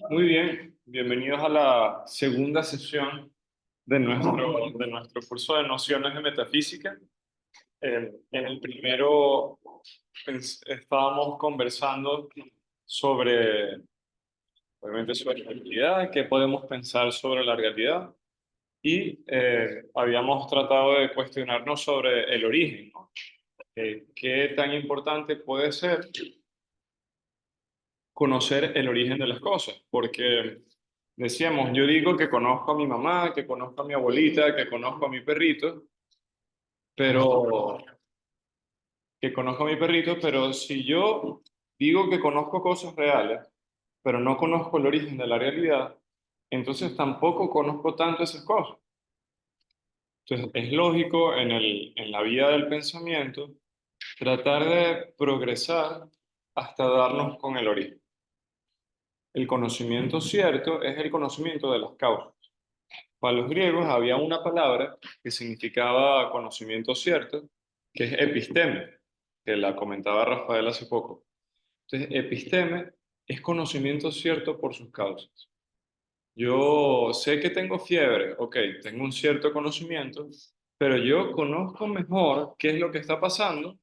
Muy bien, bienvenidos a la segunda sesión de nuestro curso de nociones de metafísica. En el primero estábamos conversando sobre, obviamente, sobre la realidad, qué podemos pensar sobre la realidad y habíamos tratado de cuestionarnos sobre el origen, ¿no? ¿Qué tan importante puede ser conocer el origen de las cosas? Porque decíamos, yo digo que conozco a mi mamá, que conozco a mi abuelita, que conozco a mi perrito, pero pero si yo digo que conozco cosas reales, pero no conozco el origen de la realidad, entonces tampoco conozco tanto esas cosas. Entonces es lógico en la vida del pensamiento tratar de progresar hasta darnos con el origen. El conocimiento cierto es el conocimiento de las causas. Para los griegos había una palabra que significaba conocimiento cierto, que es episteme, que la comentaba Rafael hace poco. Entonces, episteme es conocimiento cierto por sus causas. Yo sé que tengo fiebre, ok, tengo un cierto conocimiento, pero yo conozco mejor qué es lo que está pasando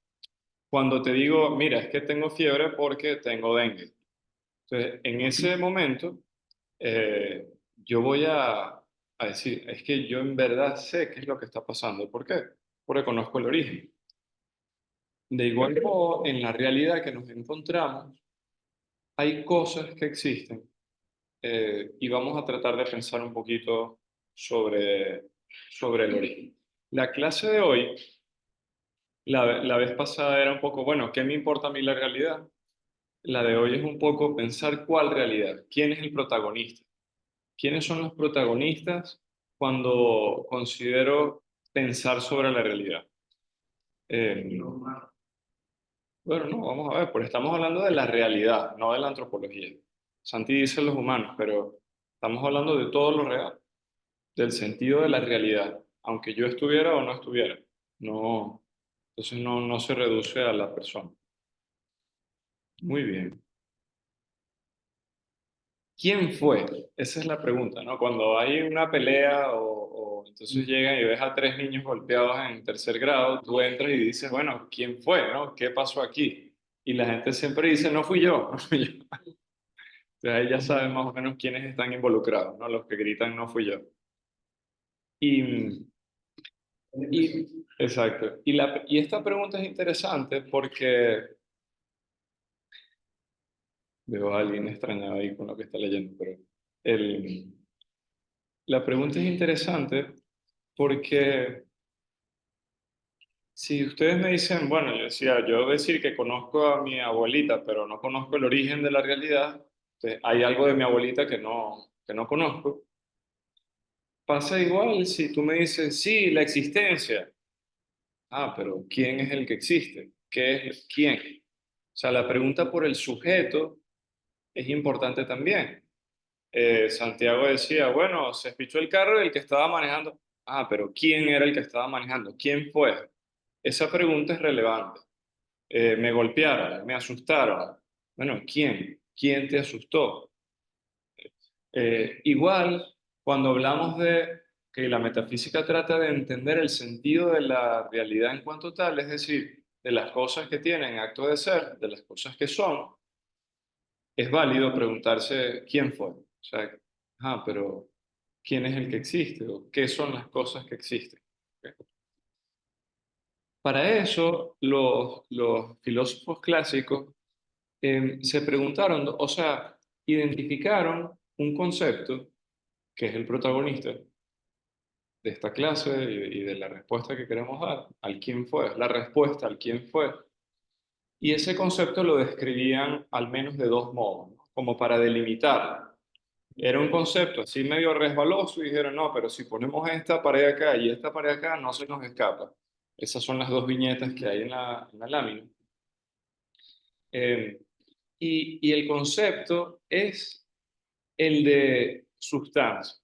cuando te digo, mira, es que tengo fiebre porque tengo dengue. Entonces, en ese momento, yo voy a decir, es que yo en verdad sé qué es lo que está pasando. ¿Por qué? Porque conozco el origen. De igual modo, en la realidad que nos encontramos, hay cosas que existen y vamos a tratar de pensar un poquito sobre el origen. La clase de hoy, la vez pasada era un poco, bueno, ¿qué me importa a mí la realidad? La de hoy es un poco pensar cuál realidad, quién es el protagonista. ¿Quiénes son los protagonistas cuando considero pensar sobre la realidad? Eh, bueno, no, vamos a ver, pues estamos hablando de la realidad, no de la antropología. Santi dice los humanos, pero estamos hablando de todo lo real, del sentido de la realidad, aunque yo estuviera o no estuviera. No, entonces no se reduce a la persona. Muy bien. ¿Quién fue? Esa es la pregunta, ¿no? Cuando hay una pelea o entonces llegan y ves a tres niños golpeados en tercer grado, tú entras y dices, bueno, ¿quién fue, no? ¿Qué pasó aquí? Y la gente siempre dice, no fui yo, no fui yo. Entonces ahí ya saben más o menos quiénes están involucrados, ¿no? Los que gritan, no fui yo. Y, exacto. Y esta pregunta es interesante porque veo a alguien extrañado ahí con lo que está leyendo, pero el, la pregunta es interesante porque si ustedes me dicen, bueno, yo decía, yo decir que conozco a mi abuelita, pero no conozco el origen de la realidad, entonces hay algo de mi abuelita que no conozco. Pasa igual si tú me dices, sí, la existencia. Ah, pero ¿quién es el que existe? ¿Qué es quién? O sea, la pregunta por el sujeto es importante también. Santiago decía, bueno, se espichó el carro del que estaba manejando. Ah, pero ¿quién era el que estaba manejando? ¿Quién fue? Esa pregunta es relevante. Me golpearon, me asustaron. Bueno, ¿quién? ¿Quién te asustó? Igual, cuando hablamos de que la metafísica trata de entender el sentido de la realidad en cuanto tal, es decir, de las cosas que tienen acto de ser, de las cosas que son, es válido preguntarse quién fue. O sea, pero ¿quién es el que existe? ¿O qué son las cosas que existen? ¿Ok? Para eso, los filósofos clásicos se preguntaron, o sea, identificaron un concepto que es el protagonista de esta clase y de la respuesta que queremos dar al quién fue, la respuesta al quién fue. Y ese concepto lo describían al menos de dos modos, ¿no? Como para delimitar. Era un concepto así medio resbaloso y dijeron, no, pero si ponemos esta pared acá y esta pared acá, no se nos escapa. Esas son las dos viñetas que hay en la lámina. Eh, y el concepto es el de sustancia.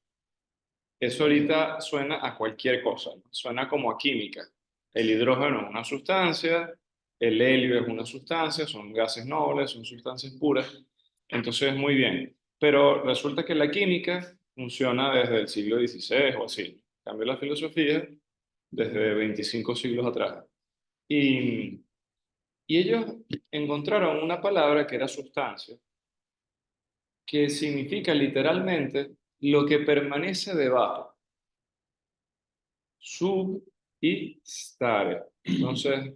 Eso ahorita suena a cualquier cosa, ¿no? Suena como a química. El hidrógeno es una sustancia, el helio es una sustancia, son gases nobles, son sustancias puras. Entonces, muy bien. Pero resulta que la química funciona desde el siglo XVI o así. En cambio, la filosofía desde 25 siglos atrás. Y, y ellos encontraron una palabra que era sustancia, que significa literalmente lo que permanece debajo, sub y stare. Entonces,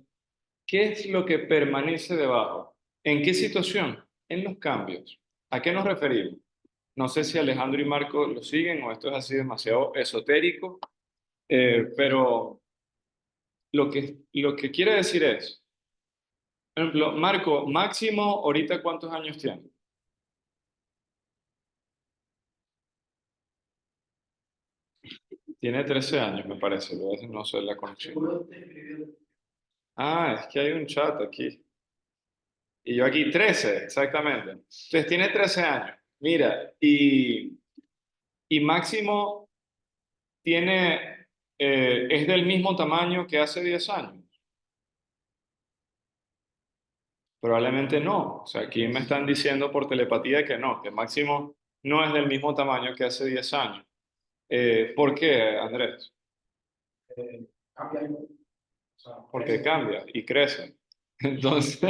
¿qué es lo que permanece debajo? ¿En qué situación? En los cambios. ¿A qué nos referimos? No sé si Alejandro y Marco lo siguen o esto es así demasiado esotérico, pero lo que quiere decir es, por ejemplo, Marco, máximo, ahorita ¿cuántos años tiene? Tiene 13 años, me parece, a veces no sé la conexión. Ah, es que hay un chat aquí. Y yo aquí 13, exactamente. Entonces tiene 13 años. Mira, y Máximo es del mismo tamaño que hace 10 años. Probablemente no. O sea, aquí me están diciendo por telepatía que no, que Máximo no es del mismo tamaño que hace 10 años. ¿Por qué, Andrés? Porque cambia y crece. Entonces,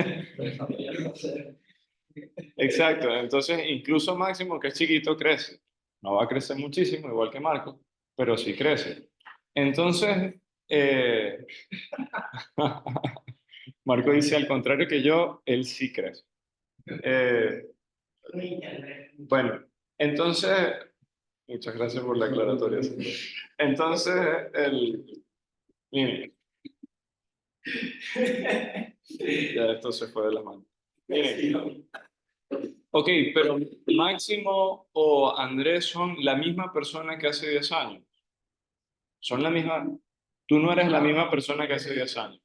exacto. Entonces, incluso Máximo, que es chiquito, crece. No va a crecer muchísimo, igual que Marco, pero sí crece. Entonces, eh, Marco dice al contrario que yo, él sí crece. Eh, bueno, entonces, muchas gracias por la aclaratoria. Entonces, miren, ya esto se fue de las manos. Miren, ok, pero Máximo o Andrés son la misma persona que hace 10 años. Son la misma. Tú no eres la misma persona que hace 10 años.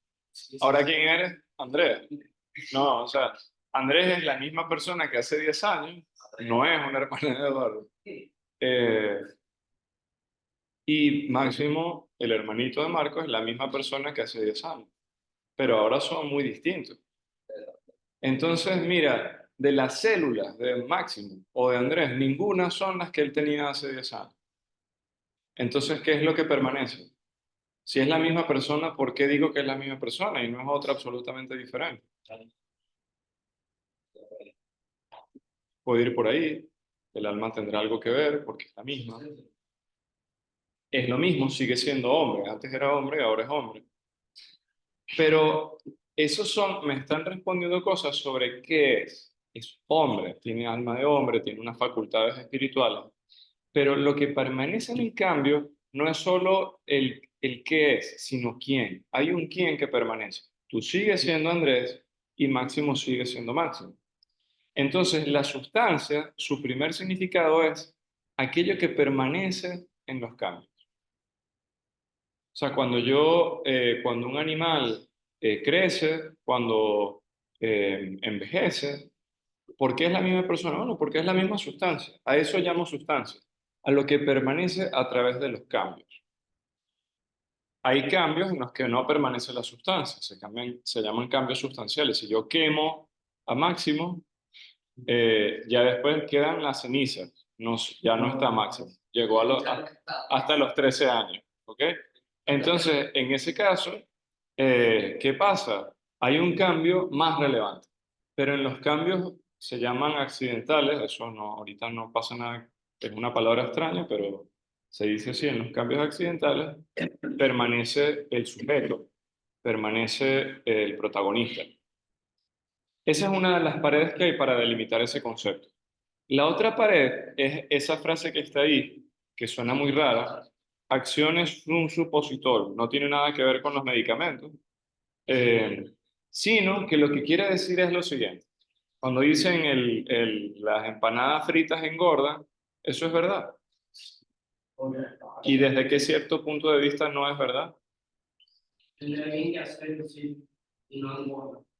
Ahora, ¿quién eres? Andrés. No, o sea, Andrés es la misma persona que hace 10 años. No es una hermana de Eduardo. Eh, y Máximo, el hermanito de Marcos, es la misma persona que hace 10 años. Pero ahora son muy distintos. Entonces, mira, de las células de Máximo o de Andrés, ninguna son las que él tenía hace 10 años. Entonces, ¿qué es lo que permanece? Si es la misma persona, ¿por qué digo que es la misma persona y no es otra absolutamente diferente? Puede ir por ahí, el alma tendrá algo que ver porque es la misma. Es lo mismo, sigue siendo hombre. Antes era hombre, ahora es hombre. Pero me están respondiendo cosas sobre qué es. Es hombre, tiene alma de hombre, tiene unas facultades espirituales. Pero lo que permanece en el cambio no es solo el qué es, sino quién. Hay un quién que permanece. Tú sigues siendo Andrés y Máximo sigue siendo Máximo. Entonces, la sustancia, su primer significado es aquello que permanece en los cambios. O sea, cuando un animal crece, cuando envejece, ¿por qué es la misma persona? Bueno, porque es la misma sustancia. A eso llamo sustancia, a lo que permanece a través de los cambios. Hay cambios en los que no permanece la sustancia, se llaman cambios sustanciales. Si yo quemo a Máximo, ya después quedan las cenizas, no, ya no está Máximo, llegó hasta los 13 años, ¿ok? Entonces, en ese caso, ¿qué pasa? Hay un cambio más relevante, pero en los cambios se llaman accidentales, eso no, ahorita no pasa nada, es una palabra extraña, pero se dice así, en los cambios accidentales permanece el sujeto, permanece el protagonista. Esa es una de las paredes que hay para delimitar ese concepto. La otra pared es esa frase que está ahí, que suena muy rara, acciones un supositorio, no tiene nada que ver con los medicamentos, eh, sino que lo que quiere decir es lo siguiente. Cuando dicen las empanadas fritas engordan, eso es verdad. ¿Y desde qué cierto punto de vista no es verdad?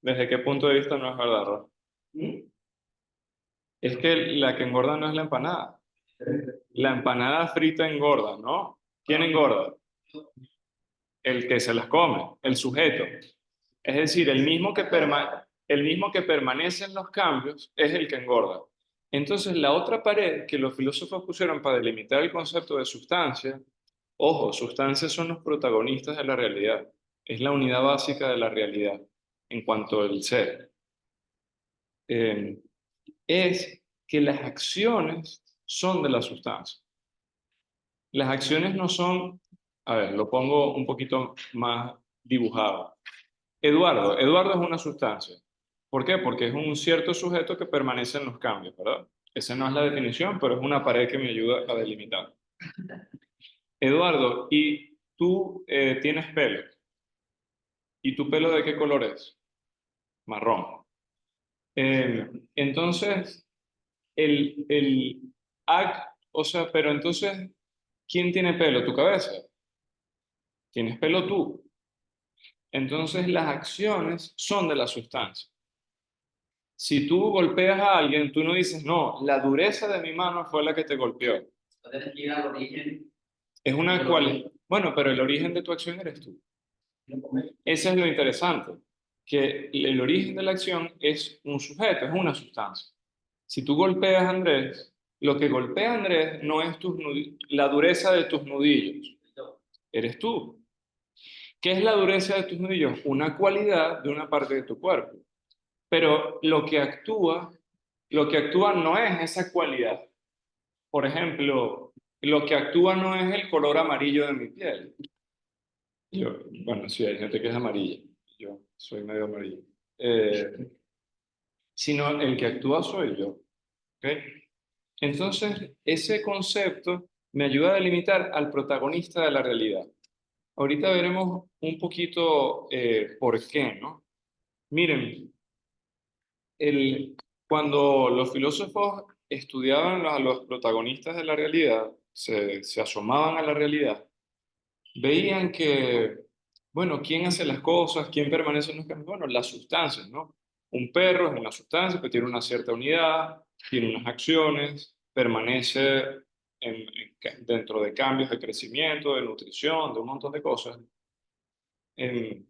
¿Desde qué punto de vista no es verdad, Ro? Es que la que engorda no es la empanada. La empanada frita engorda, ¿no? ¿Quién engorda? El que se las come, el sujeto. Es decir, el mismo que permanece en los cambios es el que engorda. Entonces, la otra pared que los filósofos pusieron para delimitar el concepto de sustancia, ojo, sustancias son los protagonistas de la realidad, es la unidad básica de la realidad en cuanto al ser, eh, es que las acciones son de la sustancia. Las acciones no son, a ver, lo pongo un poquito más dibujado. Eduardo es una sustancia. ¿Por qué? Porque es un cierto sujeto que permanece en los cambios, ¿verdad? Esa no es la definición, pero es una pared que me ayuda a delimitar. Eduardo, y tú tienes pelo. ¿Y tu pelo de qué color es? Marrón. Entonces, el o sea, pero entonces, ¿quién tiene pelo? ¿Tu cabeza? Tienes pelo tú. Entonces, las acciones son de la sustancia. Si tú golpeas a alguien, tú no dices, no, la dureza de mi mano fue la que te golpeó. Entonces llega al origen Es una del cual. origen. Bueno, pero el origen de tu acción eres tú. Eso es lo interesante, que el origen de la acción es un sujeto, es una sustancia. Si tú golpeas a Andrés, lo que golpea a Andrés no es la dureza de tus nudillos, eres tú. ¿Qué es la dureza de tus nudillos? Una cualidad de una parte de tu cuerpo. Pero lo que actúa no es esa cualidad. Por ejemplo, lo que actúa no es el color amarillo de mi piel. Bueno, sí, hay gente que es amarilla. Yo soy medio amarillo. Eh, Sino el que actúa soy yo. ¿Ok? Entonces, ese concepto me ayuda a delimitar al protagonista de la realidad. Ahorita veremos un poquito por qué, ¿no? Miren, cuando los filósofos estudiaban a los protagonistas de la realidad, se asomaban a la realidad, veían que, bueno, ¿quién hace las cosas? ¿Quién permanece en los cambios? Bueno, las sustancias, ¿no? Un perro es una sustancia que tiene una cierta unidad, tiene unas acciones, permanece dentro de cambios de crecimiento, de nutrición, de un montón de cosas. Em,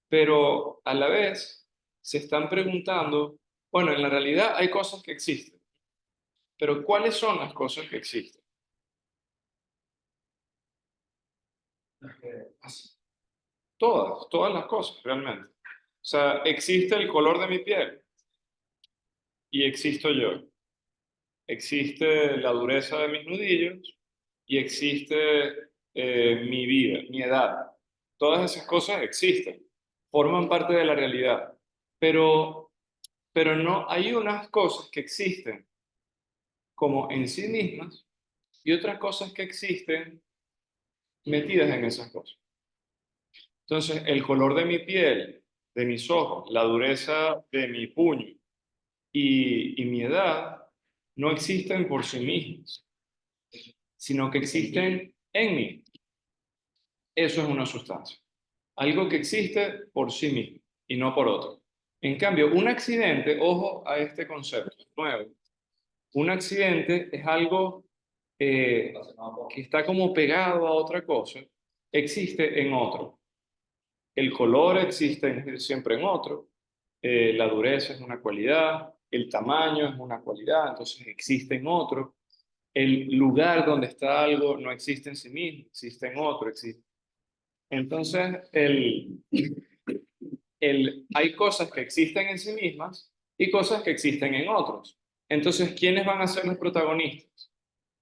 pero a la vez se están preguntando, bueno, en la realidad hay cosas que existen, pero ¿cuáles son las cosas que existen? Todas las cosas, realmente. O sea, existe el color de mi piel y existo yo. Existe la dureza de mis nudillos y existe mi vida, mi edad. Todas esas cosas existen, forman parte de la realidad, pero, pero no hay unas cosas que existen como en sí mismas y otras cosas que existen metidas en esas cosas. Entonces, el color de mi piel, de mis ojos, la dureza de mi puño y mi edad no existen por sí mismas, sino que existen en mí. Eso es una sustancia. Algo que existe por sí mismo y no por otro. En cambio, un accidente, ojo a este concepto nuevo, un accidente es algo que está como pegado a otra cosa, existe en otro. El color existe siempre en otro, la dureza es una cualidad, el tamaño es una cualidad, entonces existe en otro. El lugar donde está algo no existe en sí mismo, existe en otro, existe. Entonces, hay cosas que existen en sí mismas y cosas que existen en otros. Entonces, ¿quiénes van a ser los protagonistas?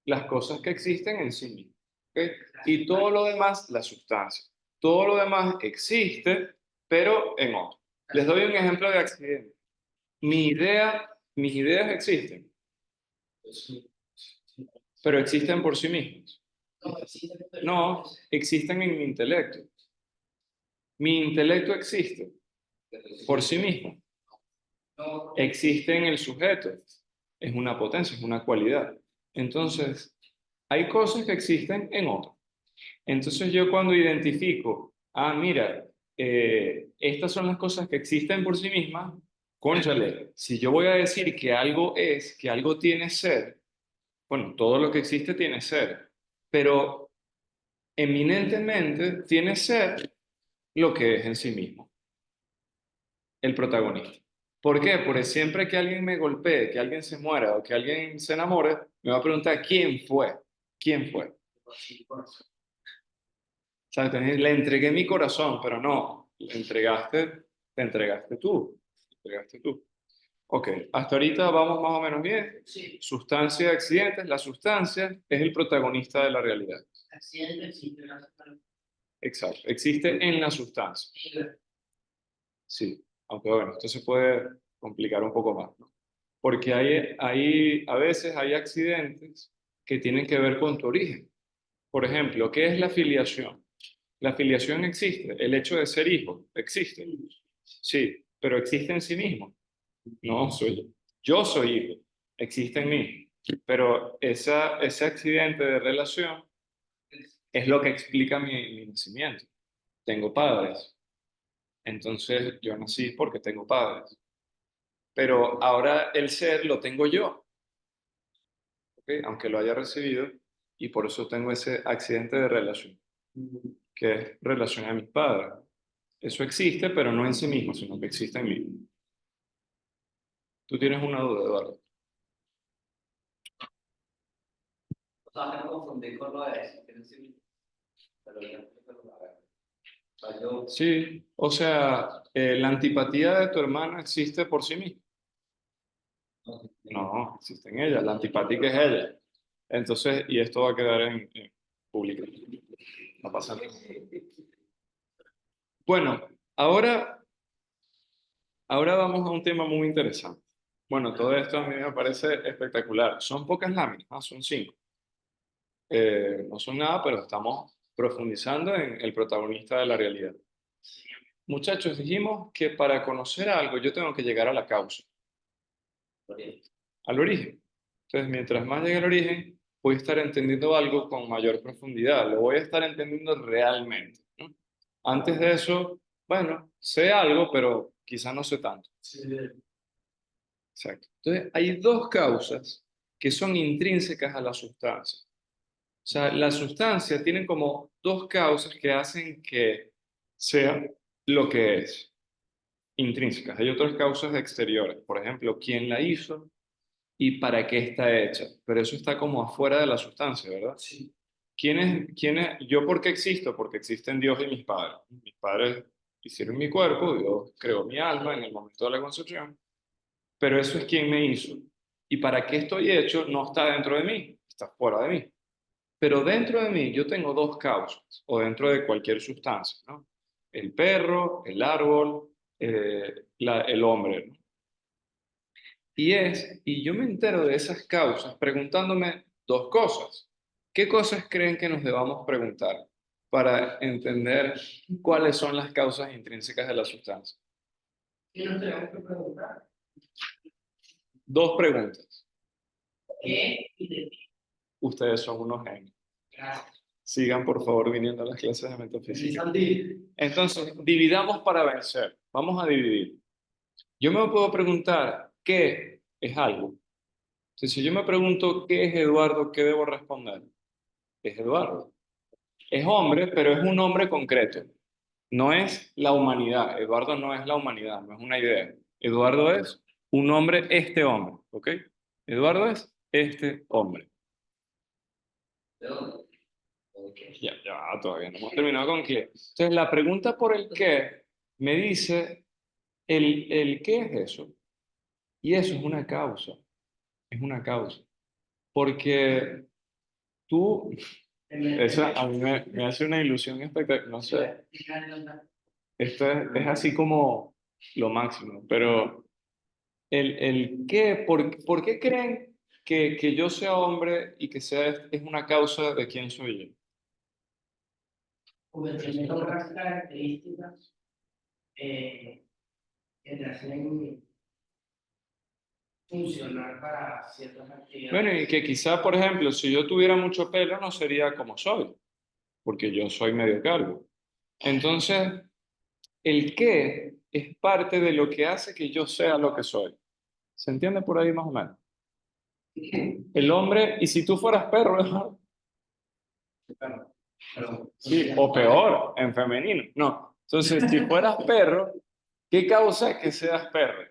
Las cosas que existen en sí mismas. ¿Ok? Y todo lo demás, la sustancia. Todo lo demás existe, pero en otro. Les doy un ejemplo de accidente. Mis ideas existen, pero existen por sí mismas. No, existen en mi intelecto. Mi intelecto existe por sí mismo. Existe en el sujeto. Es una potencia, es una cualidad. Entonces, hay cosas que existen en otro. Entonces yo cuando identifico, mira, estas son las cosas que existen por sí mismas, cónchale, si yo voy a decir que algo es, que algo tiene ser, bueno, todo lo que existe tiene ser, pero eminentemente tiene ser lo que es en sí mismo, el protagonista. ¿Por qué? Porque siempre que alguien me golpee, que alguien se muera o que alguien se enamore, me va a preguntar quién fue. ¿Quién fue? ¿Sabes? Le entregué mi corazón, pero no, te entregaste tú. Te entregaste tú. Ok, hasta ahorita vamos más o menos bien. Sí, Sustancia, accidentes. La sustancia es el protagonista de la realidad. accidente, sí, pero no se Exacto, existe en la sustancia. puede. Sí, aunque bueno, esto se puede complicar un poco más, ¿no? Porque a veces hay accidentes que tienen que ver con tu origen. Por ejemplo, ¿qué es la filiación? La filiación existe, el hecho de ser hijo existe. Sí, pero existe en sí mismo. No, yo soy hijo, existe en mí. Pero ese accidente de relación es lo que explica mi nacimiento. Tengo padres, entonces yo nací porque tengo padres. Pero ahora el ser lo tengo yo, ¿ok? Aunque lo haya recibido, y por eso tengo ese accidente de relación, que es relación a mis padres. Eso existe, pero no en sí mismo, sino que existe en mí. Tú tienes una duda, Eduardo. O sea, me confundí con lo de eso, que no sé, pero ya, pero a ver. O sea, yo, Sí, o sea, la antipatía de tu hermana existe por sí misma. No, existe en ella, la antipática es ella. Entonces, y esto va a quedar en público. No pasa nada. Bueno, ahora vamos a un tema muy interesante. Bueno, todo esto a mí me parece espectacular. Son pocas láminas, ¿no? Son 5. No son nada, pero estamos profundizando en el protagonista de la realidad. Muchachos, dijimos que para conocer algo yo tengo que llegar a la causa, al origen. Entonces, mientras más llegue al origen, voy a estar entendiendo algo con mayor profundidad, lo voy a estar entendiendo realmente, ¿no? Antes de eso, bueno, sé algo, pero quizá no sé tanto. Exacto. Entonces, hay dos causas que son intrínsecas a la sustancia. O sea, la sustancia tiene como dos causas que hacen que sea lo que es, intrínsecas. Hay otras causas exteriores, por ejemplo, quién la hizo y para qué está hecha, pero eso está como afuera de la sustancia, ¿verdad? Sí. Yo por qué existo? Porque existen Dios y mis padres. Mis padres hicieron mi cuerpo, Dios creó mi alma en el momento de la concepción, pero eso es quien me hizo. Y para qué estoy hecho no está dentro de mí, está fuera de mí. Pero dentro de mí yo tengo dos causas, o dentro de cualquier sustancia, ¿no? El perro, el árbol, el hombre, ¿no? Y yo me entero de esas causas preguntándome dos cosas. ¿Qué cosas creen que nos debamos preguntar para entender cuáles son las causas intrínsecas de la sustancia? ¿qué nos tenemos que preguntar? Dos preguntas. ¿Qué y de qué? Ustedes son unos genios. Gracias. Sigan, por favor, viniendo a las clases de Y metafísica. Santi, Entonces, dividamos para vencer. Vamos a dividir. Yo me puedo preguntar, ¿qué es algo? Entonces, si yo me pregunto, ¿qué es Eduardo? ¿Qué debo responder? Es Eduardo. Es hombre, pero es un hombre concreto. No es la humanidad. Eduardo no es la humanidad, no es una idea. Eduardo es un hombre, este hombre, ¿ok? Eduardo es este hombre. ¿de dónde? ¿De qué? Ya, todavía no hemos terminado con qué. Entonces, la pregunta por el qué me dice, el qué es eso. Y eso es una causa. Porque tú, eso a mí me hace una ilusión espectacular, no sé. Esto es así como lo máximo, pero el qué, ¿por qué creen que yo sea hombre y que sea es una causa de quién soy yo? Porque tiene otras características que te hacen funcionar para ciertas Bueno, y actividades. que quizá, por ejemplo, si yo tuviera mucho pelo, no sería como soy, porque yo soy medio calvo. Entonces, el qué es parte de lo que hace que yo sea lo que soy. ¿Se entiende por ahí más o menos? El hombre, y si tú fueras perro, ¿no? Pero, pero, Sí, o peor, en femenino. No. Entonces, si fueras perro, ¿qué causa que seas perro?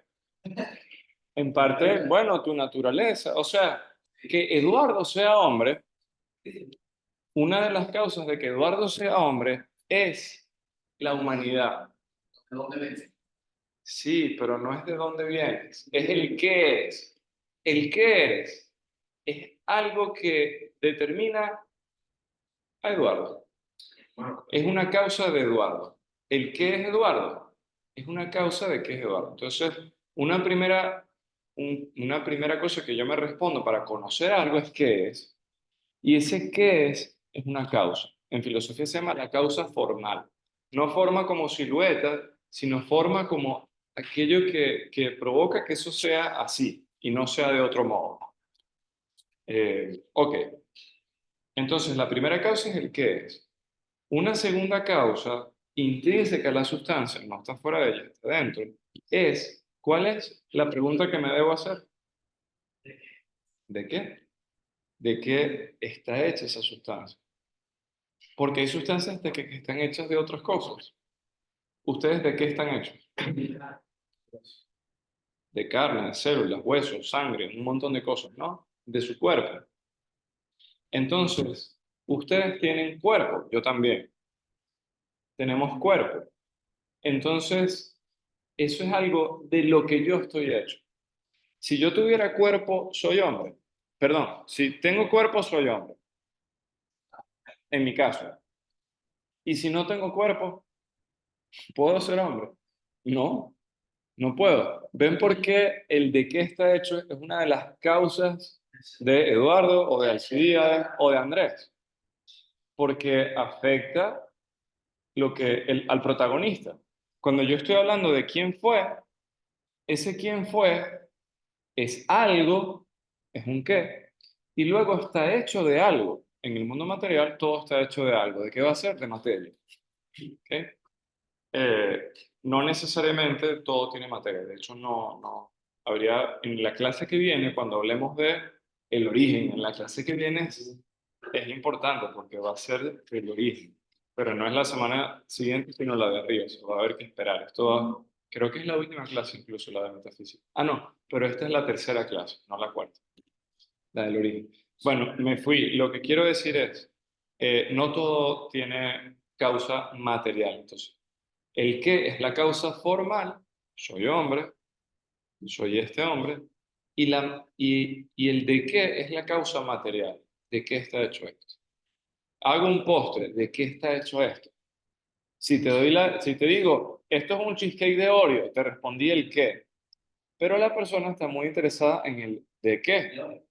En parte, bueno, tu naturaleza. O sea, que Eduardo sea hombre, una de las causas de que Eduardo sea hombre es la humanidad. ¿De dónde ves? Sí, pero no es de dónde vienes, es el qué eres. El qué eres es algo que determina a Eduardo. Bueno, Es una causa de Eduardo. ¿El qué es Eduardo? Es una causa de qué es Eduardo. Entonces, una primera cosa que yo me respondo para conocer algo es qué es. Y ese qué es una causa. En filosofía se llama la causa formal. No forma como silueta, sino forma como aquello que provoca que eso sea así y no sea de otro modo. Ok, entonces la primera causa es el qué es. Una segunda causa intrínseca a la sustancia, no está fuera de ella, está dentro, es ¿cuál es la pregunta que me debo hacer? ¿De qué? ¿De qué está hecha esa sustancia? Porque hay sustancias que están hechas de otras cosas. ¿Ustedes de qué están hechos? De carne, de células, huesos, sangre, un montón de cosas, ¿no? De su cuerpo. Entonces, ustedes tienen cuerpo, yo también. Tenemos cuerpo. Entonces, eso es algo de lo que yo estoy hecho. Si yo tuviera cuerpo, soy hombre. Perdón, si tengo cuerpo, soy hombre, en mi caso. Y si no tengo cuerpo, ¿puedo ser hombre? No. No puedo. ¿Ven por qué el de qué está hecho es una de las causas de Eduardo o de Alcides o de Andrés? Porque afecta al protagonista. Cuando yo estoy hablando de quién fue, ese quién fue es algo, es un qué, y luego está hecho de algo. En el mundo material todo está hecho de algo. ¿De qué va a ser? De materia. ¿Ok? eh, no necesariamente todo tiene materia. De hecho, no. Habría, en la clase que viene, cuando hablemos de el origen, en la clase que viene es importante porque va a ser el origen. Pero no es la semana siguiente, sino la de arriba. O sea, va a haber que esperar. Creo que es la última clase, incluso la de metafísica. Ah, no, pero esta es la tercera clase, no la cuarta, la del origen. Bueno, me fui. Lo que quiero decir es, no todo tiene causa material. Entonces, el qué es la causa formal, soy hombre, soy este hombre, y el de qué es la causa material, de qué está hecho esto. Hago un postre, ¿de qué está hecho esto? Si te digo, esto es un cheesecake de Oreo, te respondí el qué, pero la persona está muy interesada en el de qué,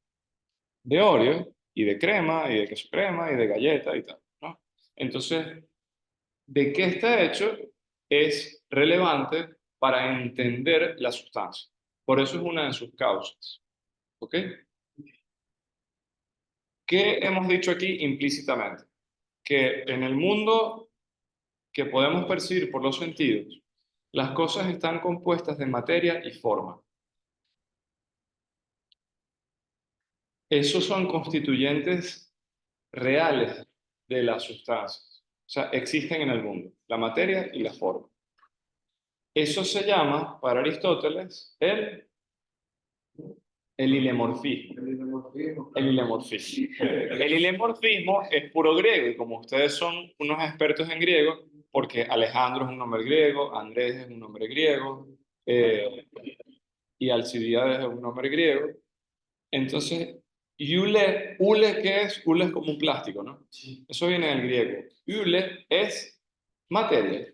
de Oreo, y de crema, y de queso crema, y de galleta, y tal, ¿no? Entonces, de qué está hecho es relevante para entender la sustancia. Por eso es una de sus causas. ¿Ok? ¿Qué hemos dicho aquí implícitamente? Que en el mundo que podemos percibir por los sentidos, las cosas están compuestas de materia y forma. Esos son constituyentes reales de las sustancias. O sea, existen en el mundo, la materia y la forma. Eso se llama, para Aristóteles, el ilemorfismo. El ilemorfismo. El ilemorfismo es puro griego y como ustedes son unos expertos en griego, porque Alejandro es un nombre griego, Andrés es un nombre griego eh, y Alcibiades es un nombre griego, entonces Ule, ¿qué es? Ule es como un plástico, ¿no? Eso viene del griego. Ule es materia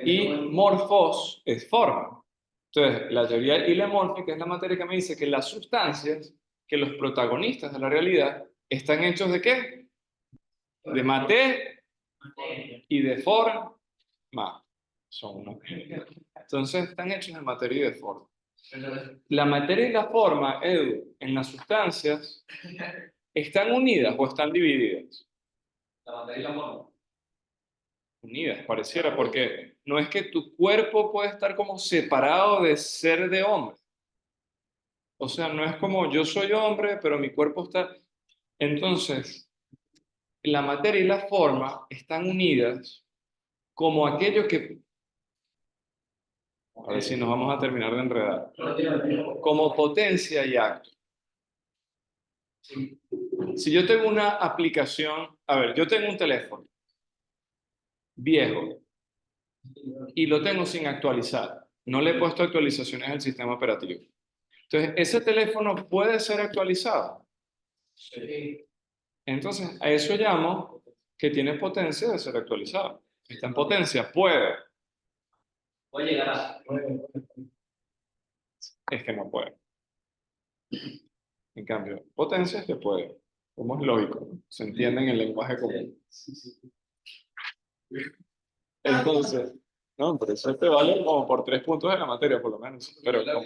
y morfos es forma. Entonces, la teoría ilemórfica es la materia que me dice que las sustancias, que los protagonistas de la realidad, están hechos ¿de qué? De materia y de forma. Son unos. Entonces, están hechos de materia y de forma. La materia y la forma, Edu, en las sustancias, ¿están unidas o están divididas? La materia y la forma. Unidas, pareciera, porque no es que tu cuerpo puede estar como separado de ser de hombre. O sea, no es como yo soy hombre, pero mi cuerpo está. Entonces, la materia y la forma están unidas como aquello que A ver si nos vamos a terminar de enredar. Como potencia y acto. Si yo tengo una aplicación, a ver, yo tengo un teléfono viejo y lo tengo sin actualizar. No le he puesto actualizaciones al sistema operativo. Entonces, ese teléfono puede ser actualizado. Entonces, a eso llamo que tiene potencia de ser actualizado. Está en potencia, puede. Puede llegar a. Es que no puede. En cambio, potencia es que puede. Como es lógico, ¿no? Se entiende en el lenguaje común. Entonces, no, pero eso te vale como por 3 puntos de la materia, por lo menos. Pero, ¿cómo?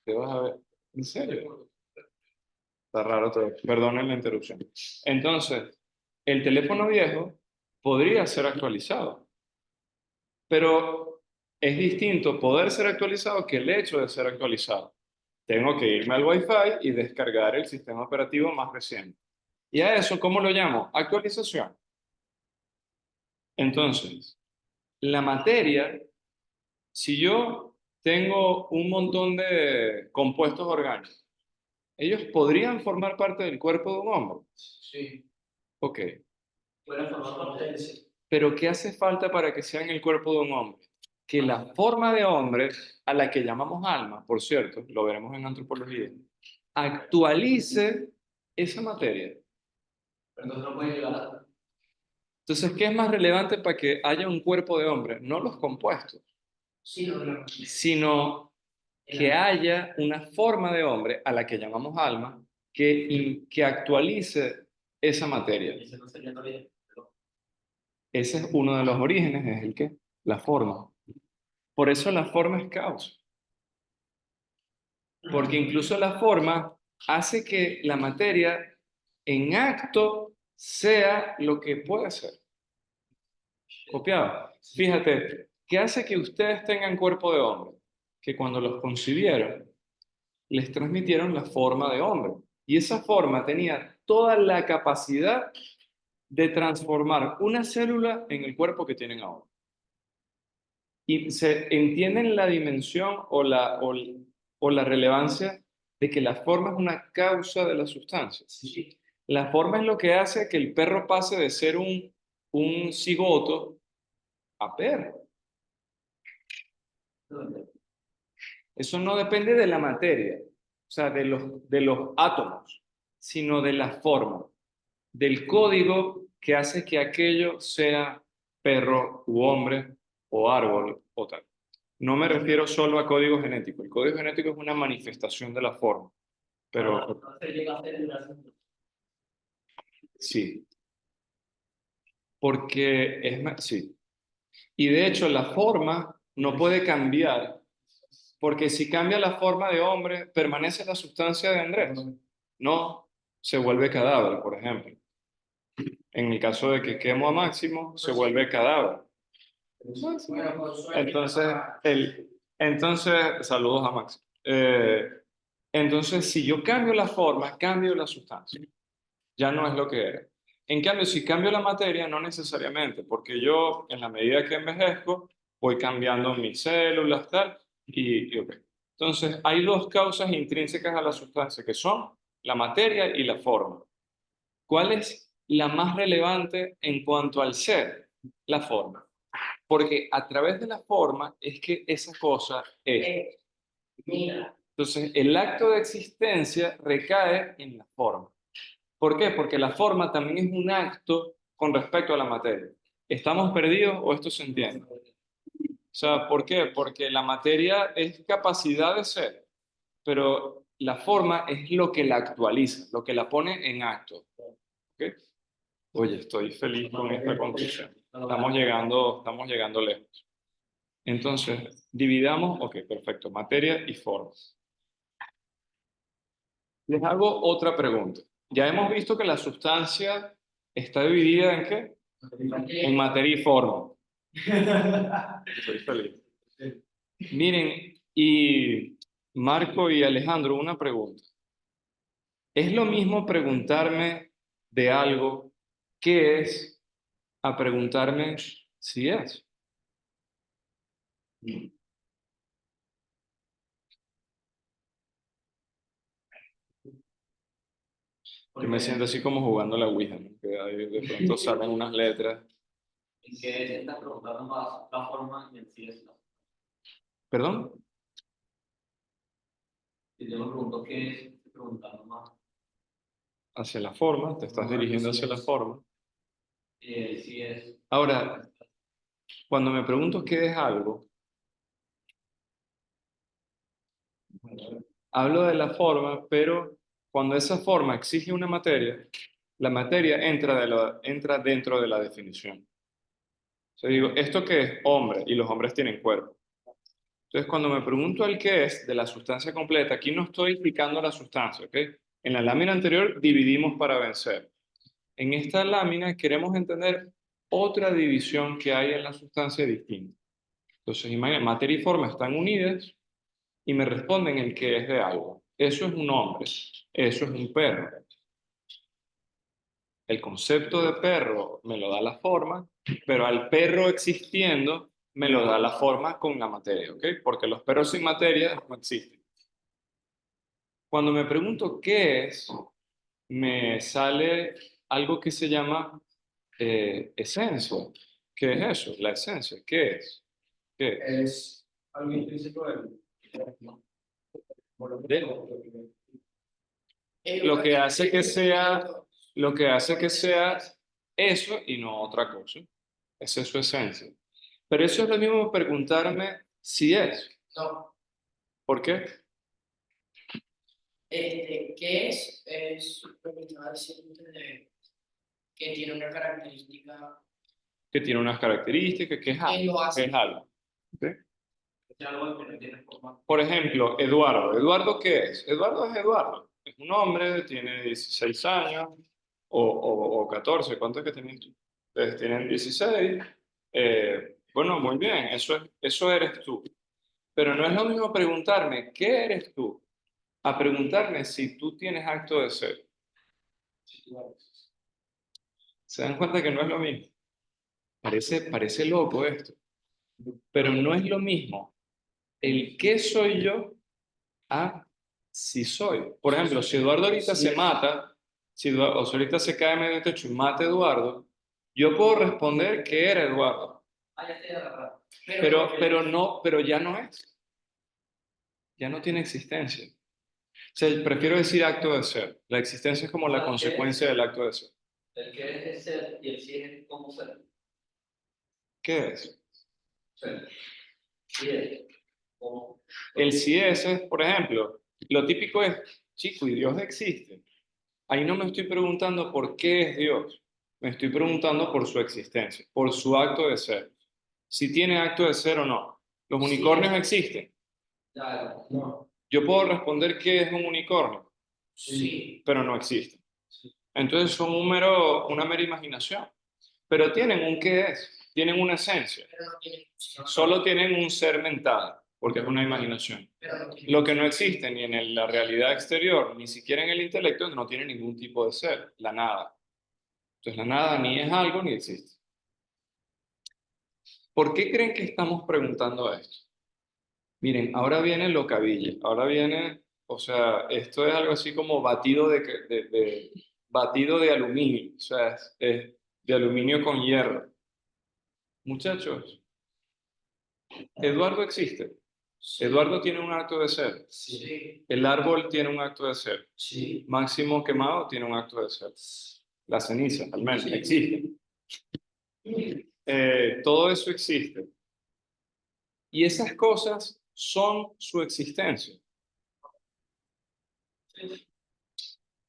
¿Te vas a ver? ¿En serio? Está raro todo. Perdonen la interrupción. Entonces, el teléfono viejo podría ser actualizado, pero es distinto poder ser actualizado que el hecho de ser actualizado. Tengo que irme al Wi-Fi y descargar el sistema operativo más reciente. Y a eso, ¿cómo lo llamo? Actualización. Entonces, la materia, si yo tengo un montón de compuestos orgánicos, ellos podrían formar parte del cuerpo de un hombre. Sí. Ok. Puede formar parte de ese. Pero ¿qué hace falta para que sea en el cuerpo de un hombre? Que la forma de hombre, a la que llamamos alma, por cierto, lo veremos en antropología, actualice esa materia. Pero entonces no puede llegar a. Entonces, ¿qué es más relevante para que haya un cuerpo de hombre? No los compuestos, Sí, no. sino que haya una forma de hombre, a la que llamamos alma, que actualice esa materia. Ese no sería todavía. Ese es uno de los orígenes, es el que, la forma. Por eso la forma es causa. Porque incluso la forma hace que la materia en acto sea lo que puede ser. Copiado. Fíjate, ¿qué hace que ustedes tengan cuerpo de hombre? Que cuando los concibieron, les transmitieron la forma de hombre. Y esa forma tenía toda la capacidad de transformar una célula en el cuerpo que tienen ahora. Y se entienden la dimensión o la relevancia de que la forma es una causa de la sustancia. Sí. La forma es lo que hace que el perro pase de ser un cigoto a perro. Eso no depende de la materia, o sea, de los átomos, sino de la forma, del código que hace que aquello sea perro u hombre o árbol o tal. No me refiero solo a código genético. El código genético es una manifestación de la forma, pero No se llega a hacer una. sí, porque sí. Y de hecho la forma no puede cambiar, porque si cambia la forma de hombre, permanece la sustancia de Andrés. No, se vuelve cadáver, por ejemplo. En el caso de que quemo a Máximo, se vuelve cadáver. Entonces, saludos a Máximo. Entonces, si yo cambio la forma, cambio la sustancia. Ya no es lo que era. En cambio, si cambio la materia, no necesariamente, porque yo, en la medida que envejezco, voy cambiando mis células, tal, ok. Entonces, hay dos causas intrínsecas a la sustancia, que son la materia y la forma. ¿Cuál es la más relevante en cuanto al ser? La forma. Porque a través de la forma es que esa cosa es. Mira. Entonces, el acto de existencia recae en la forma. ¿Por qué? Porque la forma también es un acto con respecto a la materia. ¿Estamos perdidos o esto se entiende? O sea, ¿por qué? Porque la materia es capacidad de ser, pero la forma es lo que la actualiza, lo que la pone en acto. ¿Ok? Oye, estoy feliz con esta conclusión. Estamos llegando lejos. Entonces, dividamos, ok, perfecto, materia y forma. Les hago otra pregunta. Ya hemos visto que la sustancia está dividida en qué? En materia y forma. Estoy feliz. Miren, y Marco y Alejandro, una pregunta. ¿Es lo mismo preguntarme de algo qué es a preguntarme si es? Yo me siento así como jugando la Ouija, ¿no? Que ahí de pronto salen unas letras. ¿En qué se está preguntando más la forma y el sí es la? ¿Perdón? Si yo me pregunto qué es, estoy preguntando más. Hacia la forma, te estás dirigiendo hacia la forma. Y el sí es. Ahora, cuando me pregunto qué es algo, hablo de la forma, pero cuando esa forma exige una materia, la materia entra dentro de la definición. O sea, digo, ¿esto qué es? Hombre, y los hombres tienen cuerpo. Entonces, cuando me pregunto el qué es de la sustancia completa, aquí no estoy explicando la sustancia, ¿ok? En la lámina anterior dividimos para vencer. En esta lámina queremos entender otra división que hay en la sustancia distinta. Entonces, imagina, materia y forma están unidas y me responden el qué es de algo. Eso es un hombre, eso es un perro. El concepto de perro me lo da la forma, pero al perro existiendo me lo da la forma con la materia, ¿ok? Porque los perros sin materia no existen. Cuando me pregunto qué es, me sale algo que se llama esencia. ¿Qué es eso? La esencia. ¿Qué es? ¿Qué es? Es algo intrínseco del Lo que hace que sea, lo que hace que sea eso y no otra cosa. Esa es su esencia. Pero eso es lo mismo preguntarme si es. No, ¿Por qué? ¿qué es? Es lo que estaba diciendo que tiene una característica Que tiene unas características, que es que algo. lo Que hace. es algo. ¿Ok? Es algo que no tiene forma. Por ejemplo, Eduardo. ¿Eduardo qué es? Eduardo es Eduardo. Es un hombre, tiene 16 años o 14. ¿Cuánto es que tienes tú? Ustedes tienen 16. Bueno, muy bien, eso eres tú. Pero no es lo mismo preguntarme qué eres tú a preguntarme si tú tienes acto de ser. ¿Se dan cuenta que no es lo mismo? Parece loco esto, pero no es lo mismo el qué soy yo a si soy. Por ejemplo, si Eduardo ahorita se mata, si Eduardo, o si ahorita se cae medio techo y mata a Eduardo, yo puedo responder que era Eduardo, Ah, ya estoy agarrado. pero ya no es, ya no tiene existencia. O sea, prefiero decir acto de ser. La existencia es como la consecuencia del acto de ser. El que es ser y el sí es cómo ser. ¿Qué es? Ser. Sí es. Cómo. El si es, por ejemplo, lo típico es, chico, ¿y Dios existe? Ahí no me estoy preguntando por qué es Dios, me estoy preguntando por su existencia, por su acto de ser. Si tiene acto de ser o no. ¿Los unicornios existen? Ya, No, Yo puedo responder qué es un unicornio, sí, pero no existen. Entonces son una mera imaginación, pero tienen un qué es, tienen una esencia. pero no tiene función. Solo tienen un ser mental, porque es una imaginación. Pero no tiene Lo que no existe ni en la realidad exterior, ni siquiera en el intelecto, no tiene ningún tipo de ser, la nada. Entonces la nada ni es algo ni existe. ¿Por qué creen que estamos preguntando esto? Miren, ahora viene lo cabilla, ahora viene, o sea, esto es algo así como batido batido de aluminio, o sea, es de aluminio con hierro. Muchachos, Eduardo existe. Eduardo tiene un acto de ser. Sí, El árbol tiene un acto de ser. sí, Máximo quemado tiene un acto de ser. La ceniza, al menos, Sí. existe. Todo eso existe. Y esas cosas son su existencia.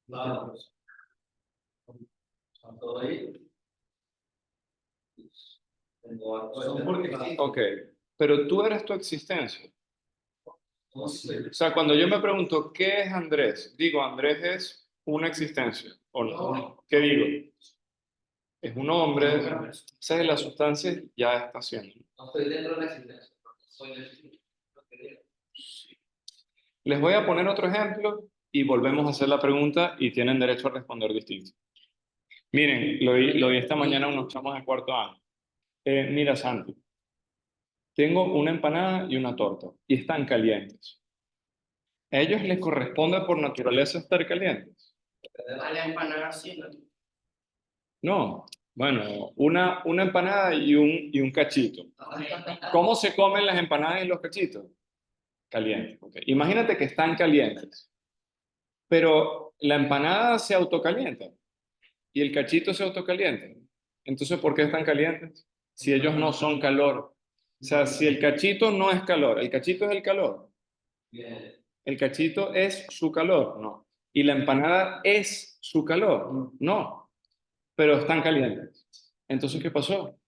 claro. Está todo ahí. Tengo algo de Son ser. porque existen. Ok, pero tú eres tu existencia. No sé. O sea, cuando yo me pregunto, ¿qué es Andrés? Digo, Andrés es una existencia. ¿O no? ¿Qué digo? Es un hombre. Esa es la sustancia, ya está haciendo. No estoy dentro de la existencia. Soy la existencia. Lo que digo. Les voy a poner otro ejemplo y volvemos a hacer la pregunta y tienen derecho a responder distinto. Miren, lo vi esta mañana unos chamos de cuarto año. Mira, Santi, tengo una empanada y una torta y están calientes. ¿A ellos les corresponde por naturaleza estar calientes? A la empanada sí, ¿no? No, bueno, una empanada y un cachito. ¿Cómo se comen las empanadas y los cachitos? Calientes. Ok. Imagínate que están calientes, pero la empanada se autocalienta y el cachito se autocalienta. Entonces, ¿por qué están calientes? Si ellos no son calor. O sea, si el cachito no es calor, el cachito es el calor. El cachito es su calor, no. Y la empanada es su calor, no. Pero están calientes. Entonces, ¿qué pasó?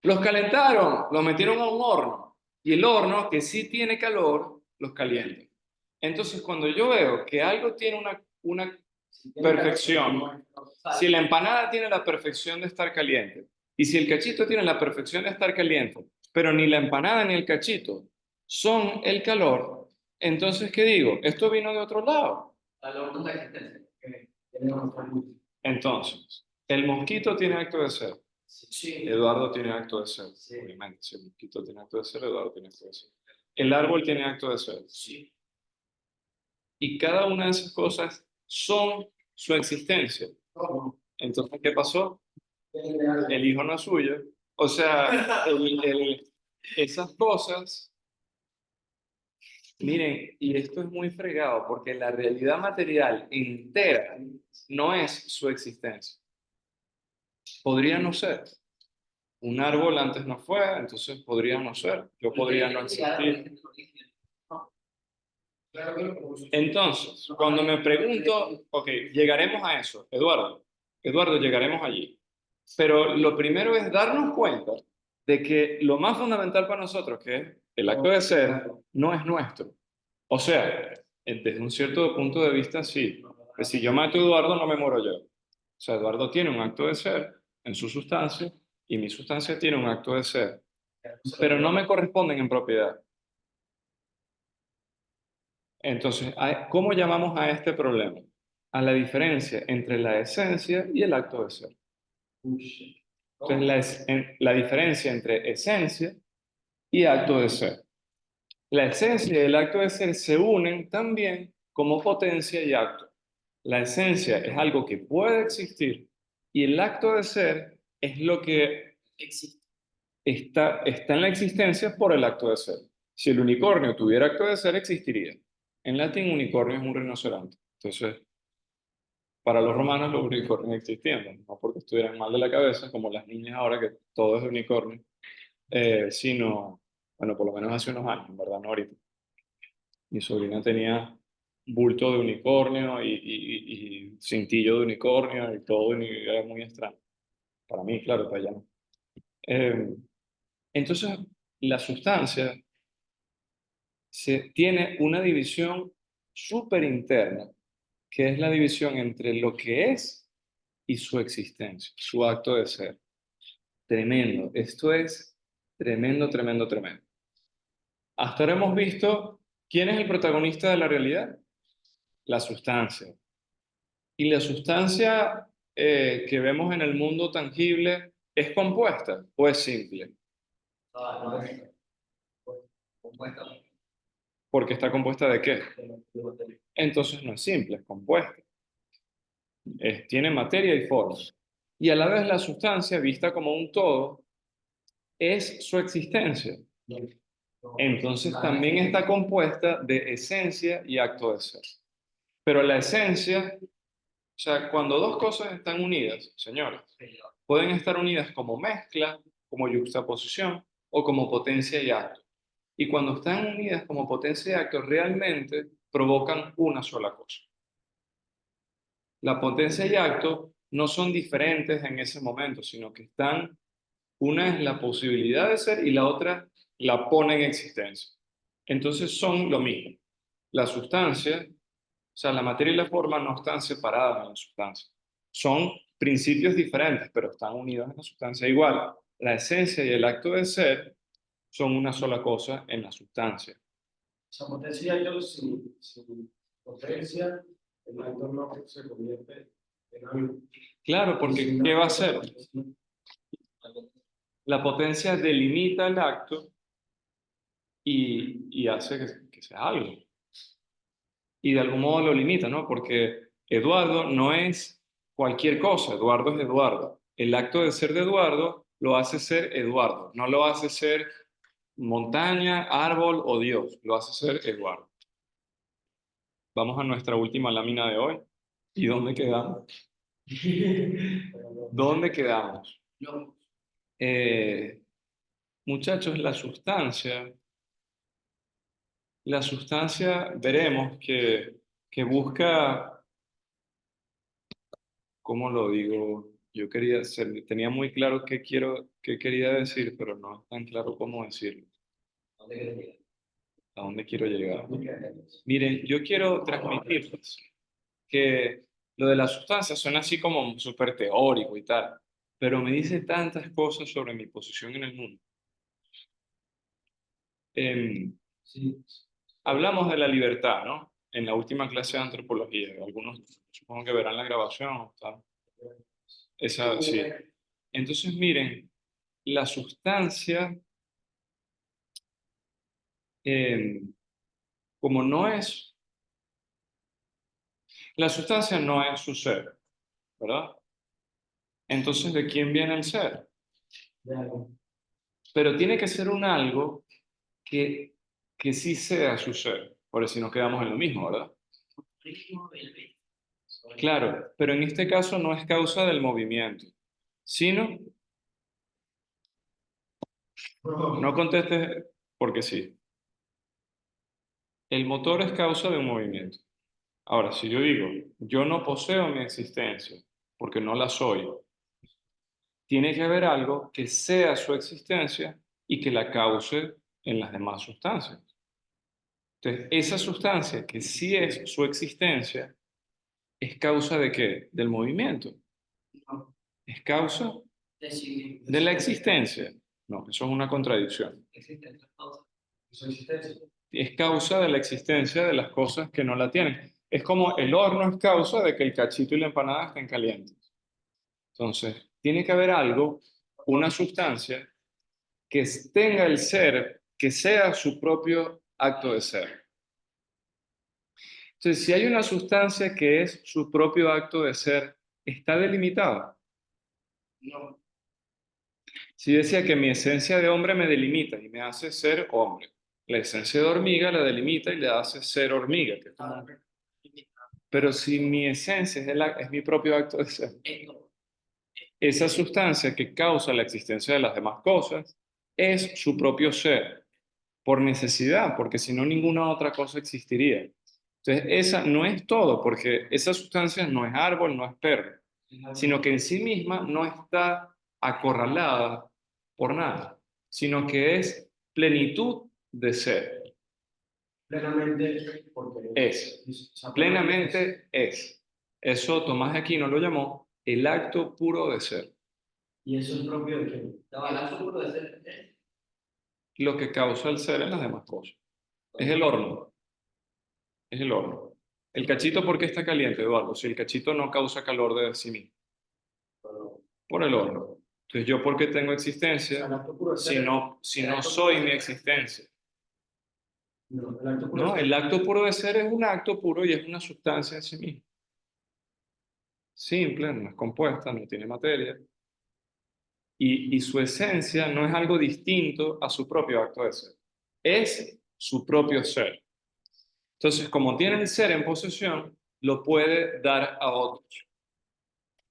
Los calentaron, los metieron a un horno. Y el horno, que sí tiene calor, los calienta. Entonces, cuando yo veo que algo tiene una perfección, si la empanada tiene la perfección de estar caliente, y si el cachito tiene la perfección de estar caliente, pero ni la empanada ni el cachito son el calor, entonces, ¿qué digo? Esto vino de otro lado. Calor no existencia. Entonces, el mosquito tiene acto de ser. Sí. Eduardo tiene acto de ser. Sí. Obviamente, si el mosquito tiene acto de ser, Eduardo tiene acto de ser. El árbol tiene acto de ser. Sí. Y cada una de esas cosas son su existencia. Entonces, ¿qué pasó? El hijo no es suyo. O sea, esas cosas, miren, y esto es muy fregado porque la realidad material entera no es su existencia. Podría no ser. Un árbol antes no fue, entonces podría no ser. Yo podría no existir. Claro que lo produce. Entonces, cuando me pregunto, ok, llegaremos a eso, Eduardo. Eduardo, llegaremos allí. Pero lo primero es darnos cuenta de que lo más fundamental para nosotros, que es el acto de ser, no es nuestro. O sea, desde un cierto punto de vista, sí. Que si yo mato a Eduardo, no me muero yo. O sea, Eduardo tiene un acto de ser en su sustancia y mi sustancia tiene un acto de ser, pero no me corresponden en propiedad. Entonces, ¿cómo llamamos a este problema? A la diferencia entre la esencia y el acto de ser. Entonces, la diferencia entre esencia y acto de ser. La esencia y el acto de ser se unen también como potencia y acto. La esencia es algo que puede existir y el acto de ser es lo que Existe. está en la existencia por el acto de ser. Si el unicornio tuviera acto de ser, existiría. En latín, unicornio es un rinoceronte. Entonces, para los romanos los unicornios existían, no porque estuvieran mal de la cabeza, como las niñas ahora que todo es de unicornio, sino, bueno, por lo menos hace unos años, en verdad, no ahorita. Mi sobrina tenía bulto de unicornio y cintillo de unicornio y todo era muy extraño. Para mí, claro, para ella no. Eh, entonces, la sustancia tiene una división súper interna, que es la división entre lo que es y su existencia, su acto de ser. Tremendo. Esto es tremendo, tremendo, tremendo. Hasta ahora hemos visto quién es el protagonista de la realidad, la sustancia. Y la sustancia que vemos en el mundo tangible es compuesta o es simple, porque está compuesta de qué. Entonces no es simple, es compuesta. Tiene materia y forma. Y a la vez la sustancia, vista como un todo, es su existencia. Entonces también está compuesta de esencia y acto de ser. Pero la esencia, o sea, cuando dos cosas están unidas, señores, pueden estar unidas como mezcla, como yuxtaposición o como potencia y acto. Y cuando están unidas como potencia y acto, realmente provocan una sola cosa. La potencia y acto no son diferentes en ese momento, sino que una es la posibilidad de ser y la otra la pone en existencia. Entonces son lo mismo. La sustancia, o sea, la materia y la forma no están separadas en la sustancia. Son principios diferentes, pero están unidos en la sustancia. Igual, la esencia y el acto de ser son una sola cosa en la sustancia. Esa potencia yo sin potencia, el acto no se convierte en algo. Claro, porque ¿qué va a hacer? La potencia delimita el acto y hace que sea algo. Y de algún modo lo limita, ¿no? Porque Eduardo no es cualquier cosa, Eduardo es Eduardo. El acto de ser de Eduardo lo hace ser Eduardo, no lo hace ser montaña, árbol o Dios, lo hace ser Eduardo. Vamos a nuestra última lámina de hoy. ¿Y dónde quedamos? ¿Dónde quedamos? Logos. Eh, muchachos, la sustancia veremos que busca, ¿cómo lo digo? Yo tenía muy claro qué quería decir, pero no es tan claro cómo decirlo. ¿Dónde quieres llegar? ¿A dónde quiero llegar? Miren, yo quiero transmitirles que lo de la sustancia suena así como súper teórico y tal, pero me dice tantas cosas sobre mi posición en el mundo. Sí, Hablamos de la libertad, ¿no? En la última clase de antropología. Algunos supongo que verán la grabación. ¿Está? Esa, sí. Entonces, miren, la sustancia, eh, como no es, la sustancia no es su ser, ¿verdad? Entonces, ¿de quién viene el ser? ya, Pero tiene que ser un algo que, que sí sea su ser, por si nos quedamos en lo mismo, ¿verdad? Ritmo del beat. Claro, pero en este caso no es causa del movimiento, sino, no contestes porque sí, el motor es causa de un movimiento. Ahora, si yo digo, yo no poseo mi existencia porque no la soy, tiene que haber algo que sea su existencia y que la cause en las demás sustancias. Entonces, esa sustancia que sí es su existencia, ¿es causa de qué? Del movimiento. No, ¿Es causa de sí mismo. de la existencia? No, eso es una contradicción. Existen tres causas. su existencia. Es causa de la existencia de las cosas que no la tienen. Es como el horno es causa de que el cachito y la empanada estén calientes. Entonces, tiene que haber algo, una sustancia, que tenga el ser, que sea su propio acto de ser. Entonces, si hay una sustancia que es su propio acto de ser, ¿está delimitada? No, Si decía que mi esencia de hombre me delimita y me hace ser hombre, la esencia de hormiga la delimita y le hace ser hormiga. está limitado. Pero si mi esencia es mi propio acto de ser, Esto, esa sustancia que causa la existencia de las demás cosas es su propio ser, por necesidad, porque si no ninguna otra cosa existiría. Entonces, esa no es todo, porque esa sustancia no es árbol, no es perro, sino que en sí misma no está acorralada por nada, sino que es plenitud de ser. Plenamente, porque Es, o sea, plenamente es. Eso Tomás de Aquino lo llamó el acto puro de ser, y eso es propio de quién. La balanza puro de ser lo que causa el ser en las demás cosas. Es el horno, es el horno. El cachito, ¿por qué está caliente, Eduardo? Si el cachito no causa calor de sí mismo, por el horno. Entonces, ¿yo por qué tengo O sea, existencia el acto puro de si ser. no soy mi existencia? No, el acto puro No, de el ser. acto puro de ser es un acto puro y es una sustancia en sí misma. Simple, no es compuesta, no tiene materia. Y su esencia no es algo distinto a su propio acto de ser. Es su propio ser. Entonces, como tiene el ser en posesión, lo puede dar a otros.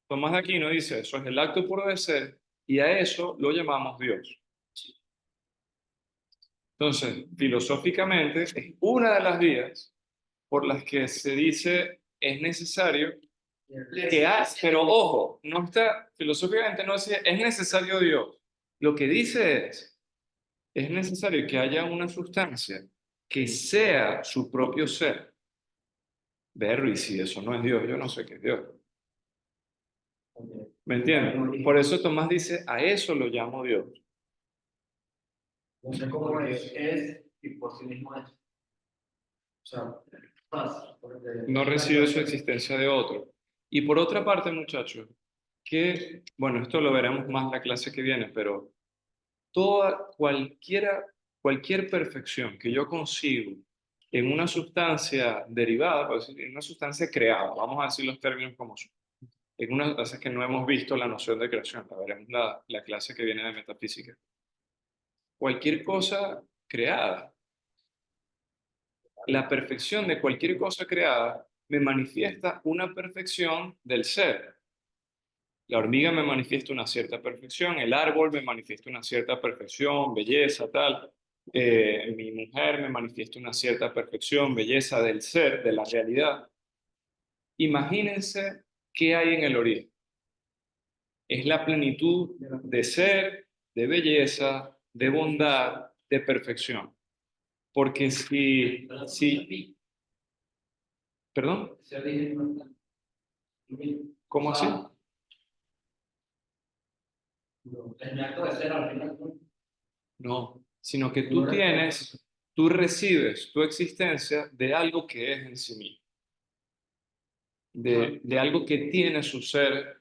Tomás de Aquino dice, eso es el acto puro de ser y a eso lo llamamos Dios. Entonces, filosóficamente, es una de las vías por las que se dice es necesario pero ojo, no está, filosóficamente no dice es necesario Dios. Lo que dice es necesario que haya una sustancia que sea su propio ser. Verlo, y si eso no es Dios, yo no sé qué es Dios. Ok. ¿Me entiendes? Por eso Tomás dice, a eso lo llamo Dios. No sé cómo porque es. es y por sí mismo es. O sea, Paz. porque No recibe su existencia de otro. Y por otra parte, muchachos, que, bueno, esto lo veremos más la clase que viene, pero cualquier perfección que yo consigo en una sustancia derivada, por decir, en una sustancia creada, vamos a decir los términos como son. En una, es que no hemos visto la noción de creación, la veremos la clase que viene de metafísica. Cualquier cosa creada, la perfección de cualquier cosa creada me manifiesta una perfección del ser. La hormiga me manifiesta una cierta perfección, el árbol me manifiesta una cierta perfección, belleza, tal. Mi mujer me manifiesta una cierta perfección, belleza del ser, de la realidad. Imagínense qué hay en el origen. Es la plenitud de ser, de belleza, de bondad, de perfección. Porque si, perdón, Ese origen no está. ¿cómo así? El acto de ser al final. No, sino que tú recibes tu existencia de algo que es en sí mismo, de algo que tiene su ser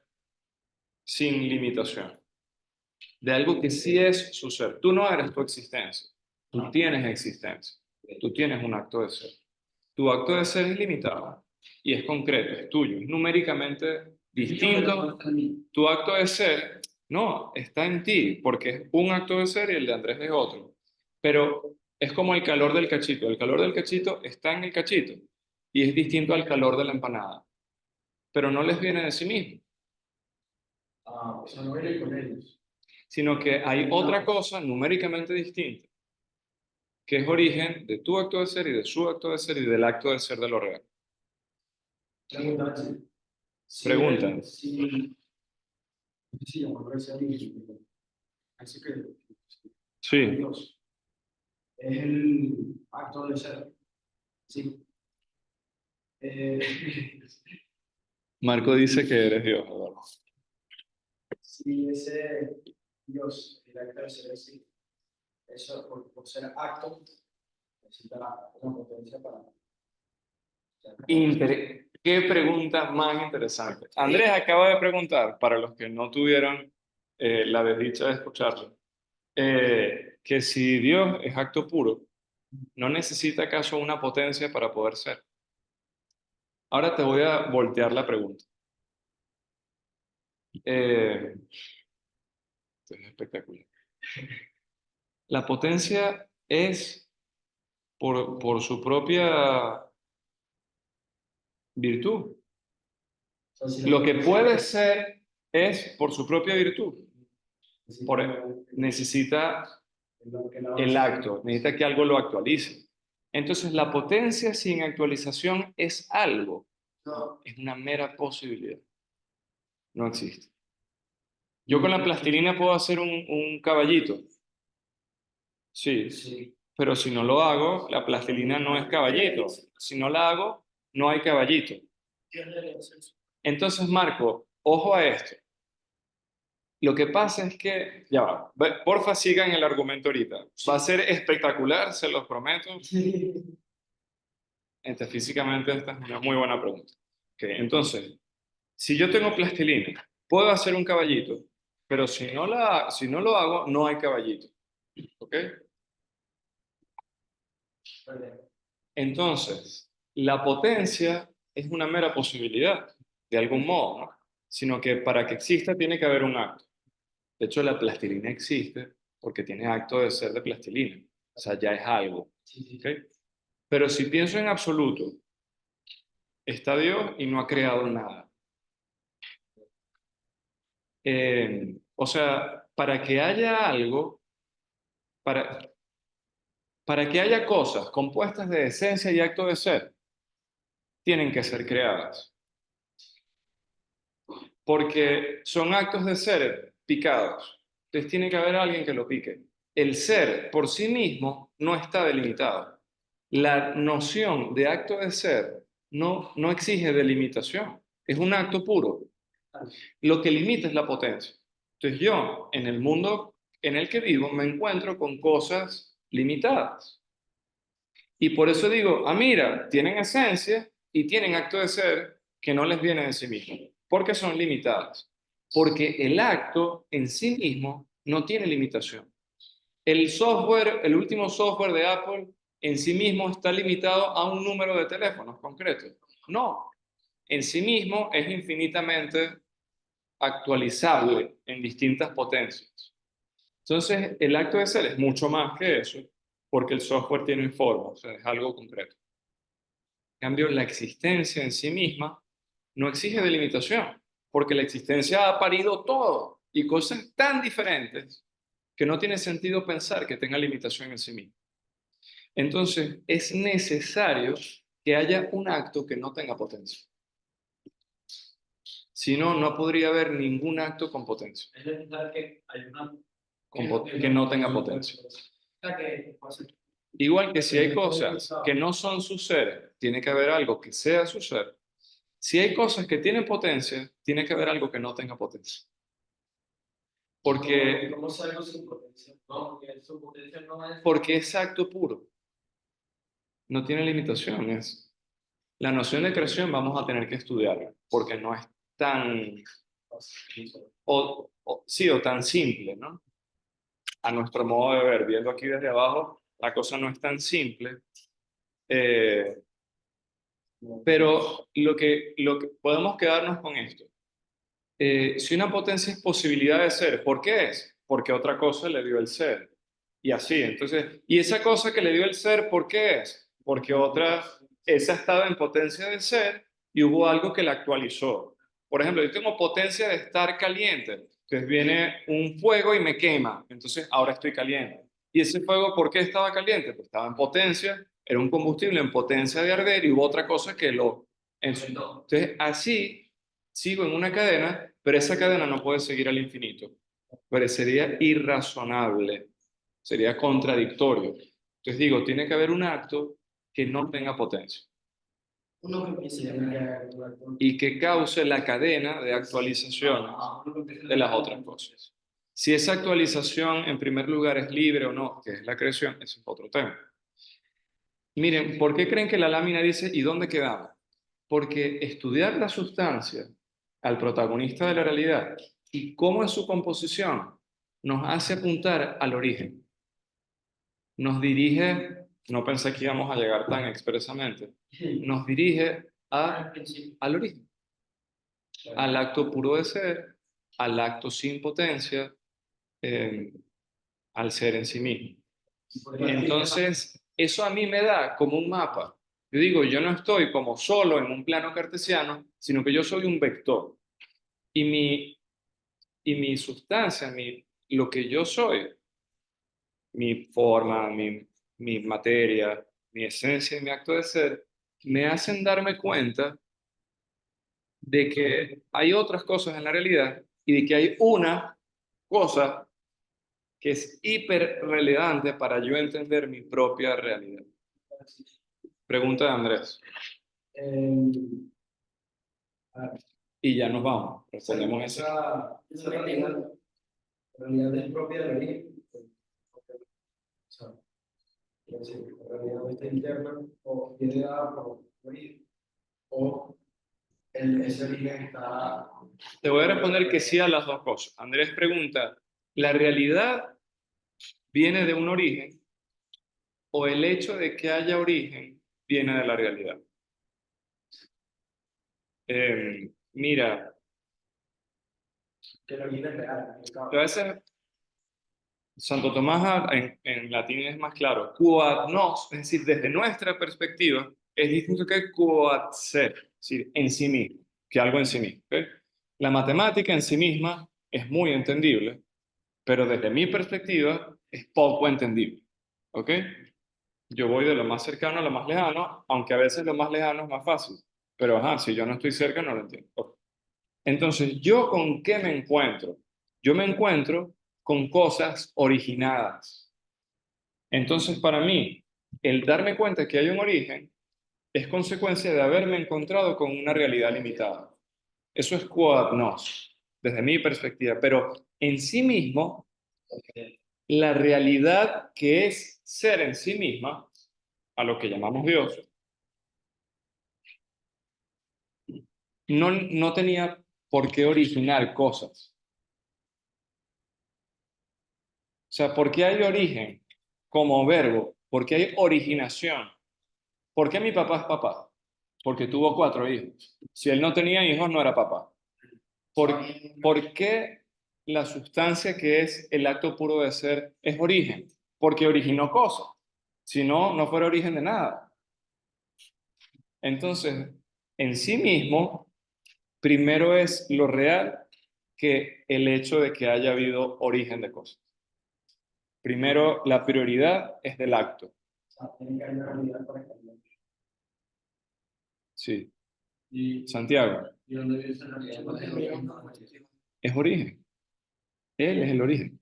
sin limitación, de algo que sí es su ser. Tú no eres tu existencia, tú tienes existencia, tú tienes un acto de ser. Tu acto de ser es limitado y es concreto, es tuyo, es numéricamente distinto. Tu acto de ser, no, está en ti, porque es un acto de ser y el de Andrés es otro. Pero es como el calor del cachito. El calor del cachito está en el cachito y es distinto al calor de la empanada, pero no les viene de sí mismo, Ah, o sea, no viene con ellos. sino que hay otra cosa numéricamente distinta, que es origen de tu acto de ser y de su acto de ser y del acto de ser de lo real. Pregunta, Pregunta. Sí, la palabra es alguien. Así que Sí, Dios es el acto de ser. Sí. Marco dice que eres Dios, Eduardo. Si ese Dios, el acto de ser, sí. Eso, por ser acto, necesita una potencia para. Qué pregunta más interesante. Andrés acaba de preguntar, para los que no tuvieron la desdicha de escucharlo, que si Dios es acto puro, ¿no necesita acaso una potencia para poder ser? Ahora te voy a voltear la pregunta. Esto es espectacular. La potencia es por su propia virtud. O sea, si Lo que puede ser es por su propia virtud. Necesita el acto, necesita que algo lo actualice. Entonces, la potencia sin actualización es algo, No, es una mera posibilidad. No existe. Yo con la plastilina puedo hacer un caballito. Sí, Sí. pero si no lo hago, la plastilina no es caballito. Si no la hago, no hay caballito. Dios debería hacer eso. Entonces, Marco, ojo a esto. Lo que pasa es que, ya va, porfa sigan el argumento ahorita. Va a ser espectacular, se los prometo. Físicamente esta es una muy buena pregunta. Okay, entonces, si yo tengo plastilina, puedo hacer un caballito, pero si no lo hago, no hay caballito. ¿Ok? Entonces, la potencia es una mera posibilidad, de algún modo, ¿no? Sino que para que exista tiene que haber un acto. De hecho, la plastilina existe porque tiene acto de ser de plastilina. O sea, ya es algo. ¿Ok? Pero si pienso en absoluto, está Dios y no ha creado nada. O sea, para que haya algo, para, para que haya cosas compuestas de esencia y acto de ser, tienen que ser creadas. Porque son actos de ser picados. Entonces tiene que haber alguien que lo pique. El ser por sí mismo no está delimitado. La noción de acto de ser no exige delimitación. Es un acto puro. Lo que limita es la potencia. Entonces yo, en el mundo en el que vivo, me encuentro con cosas limitadas. Y por eso digo, mira, tienen esencia y tienen acto de ser que no les viene de sí mismo, porque son limitadas. Porque el acto en sí mismo no tiene limitación. El software, el último software de Apple, en sí mismo está limitado a un número de teléfonos concreto. No, en sí mismo es infinitamente actualizable en distintas potencias. Entonces, el acto de ser es mucho más que eso, porque el software tiene forma, o sea, es algo concreto. En cambio, la existencia en sí misma no exige delimitación, porque la existencia ha parido todo y cosas tan diferentes que no tiene sentido pensar que tenga limitación en sí misma. Entonces, es necesario que haya un acto que no tenga potencia. Si no, no podría haber ningún acto con potencia, Es necesario que hay una que no tenga potencia. Igual que si hay cosas que no son su ser, tiene que haber algo que sea su ser. Si hay cosas que tienen potencia, tiene que haber algo que no tenga potencia. Porque, ¿Cómo sabemos su potencia? No, porque su potencia no es. porque es acto puro, no tiene limitaciones. La noción de creación vamos a tener que estudiarla, porque no es tan, sí, o tan simple, ¿no? A nuestro modo de ver, viendo aquí desde abajo, la cosa no es tan simple. Eh, pero lo que podemos quedarnos con esto. Si una potencia es posibilidad de ser, ¿por qué es? Porque otra cosa le dio el ser. Y así, entonces, ¿y esa cosa que le dio el ser, por qué es? Porque otra, esa estaba en potencia de ser y hubo algo que la actualizó. Por ejemplo, yo tengo potencia de estar caliente, entonces viene un fuego y me quema, entonces ahora estoy caliente. ¿Y ese fuego por qué estaba caliente? Pues estaba en potencia, era un combustible en potencia de arder y hubo otra cosa que lo... Entonces, así sigo en una cadena, pero esa cadena no puede seguir al infinito. Parecería irrazonable, sería contradictorio. Entonces digo, tiene que haber un acto que no tenga potencia Uno que empiece y que cause la cadena de actualizaciones de las otras cosas. Si esa actualización en primer lugar es libre o no, que es la creación, ese es otro tema. Miren, ¿por qué creen que la lámina dice ¿y dónde quedamos? Porque estudiar la sustancia al protagonista de la realidad y cómo es su composición nos hace apuntar al origen. Nos dirige, no pensé que íbamos a llegar tan expresamente, nos dirige al origen, al acto puro de ser, al acto sin potencia, al ser en sí mismo. Entonces, eso a mí me da como un mapa. Yo digo, yo no estoy como solo en un plano cartesiano, sino que yo soy un vector. Y mi sustancia, lo que yo soy, mi forma, mi materia, mi esencia y mi acto de ser, me hacen darme cuenta de que hay otras cosas en la realidad y de que hay una cosa que es hiper relevante para yo entender mi propia realidad. Pregunta de Andrés. Y ya nos vamos. Respondemos eso. Esa realidad es propia del origen. O sea, quiero decir, la realidad está interna o viene dada por origen. O ese origen está. Te voy a responder que sí a las dos cosas. Andrés pregunta, ¿la realidad viene de un origen o el hecho de que haya origen viene de la realidad? Mira, Que el origen es real. a veces Santo Tomás en latín es más claro. Quod nos, es decir, desde nuestra perspectiva, es distinto que quod ser, es decir, en sí mismo, que algo en sí mismo. ¿Ok? La matemática en sí misma es muy entendible, pero desde mi perspectiva es poco entendible. ¿Ok? Yo voy de lo más cercano a lo más lejano, aunque a veces lo más lejano es más fácil. Pero ajá, si yo no estoy cerca, no lo entiendo. Ok. Entonces, ¿yo con qué me encuentro? Yo me encuentro con cosas originadas. Entonces, para mí, el darme cuenta que hay un origen es consecuencia de haberme encontrado con una realidad limitada. Eso es quod nos, desde mi perspectiva. Pero en sí mismo, la realidad que es ser en sí misma, a lo que llamamos Dios, no tenía por qué originar cosas. O sea, ¿por qué hay origen como verbo Porque hay originación. ¿Por qué mi papá es papá? Porque tuvo 4 hijos. Si él no tenía hijos, no era papá. ¿Por qué la sustancia que es el acto puro de ser es origen? Porque originó cosas. Si no, no fuera origen de nada. Entonces, en sí mismo, primero es lo real que el hecho de que haya habido origen de cosas. Primero, la prioridad es del acto. O sea, tiene que haber una realidad para cambiar. Sí. Y, Santiago, y donde vive esa realidad, pues, es lo mismo. es origen. Él es el origen.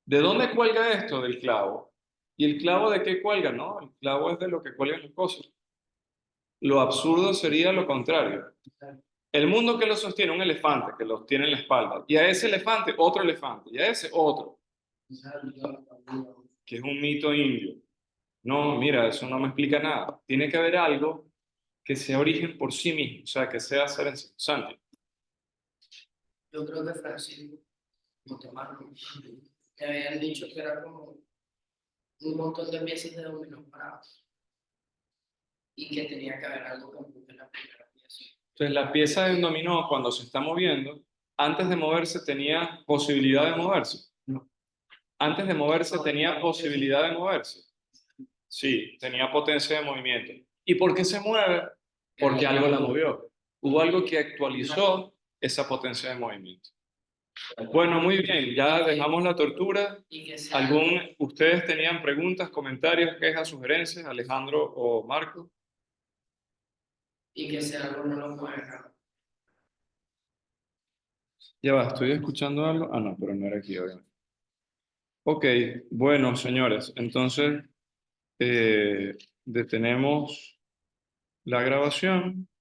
¿De dónde cuelga esto? Del clavo. ¿Y el clavo de qué cuelga? No, el clavo es de lo que cuelgan las cosas. Lo absurdo sería lo contrario. El mundo que lo sostiene, un elefante que lo tiene en la espalda. Y a ese elefante, otro elefante. Y a ese, otro. Que es un mito indio. No, mira, eso no me explica nada. Tiene que haber algo que sea origen por sí mismo. O sea, que sea ser en sí. Santi. Yo creo que Francisco, Montemarco, te habían dicho que era como un montón de piezas de dominó paradas y que tenía que haber algo como que la primera pieza. Entonces, la pieza de un dominó, cuando se está moviendo, antes de moverse tenía posibilidad de moverse. Antes de moverse tenía posibilidad de moverse. Sí, tenía potencia de movimiento. ¿Y por qué se mueve? Porque algo la movió. Hubo algo que actualizó esa potencia de movimiento. Bueno, muy bien, ya dejamos la tortura. Y que sea, ¿Ustedes tenían preguntas, comentarios, quejas, sugerencias, Alejandro o Marco? y que sea algo no lo mueva. Ya va, estoy escuchando algo. Ah, no, pero no era aquí, obviamente. Ok, bueno, señores, entonces detenemos la grabación.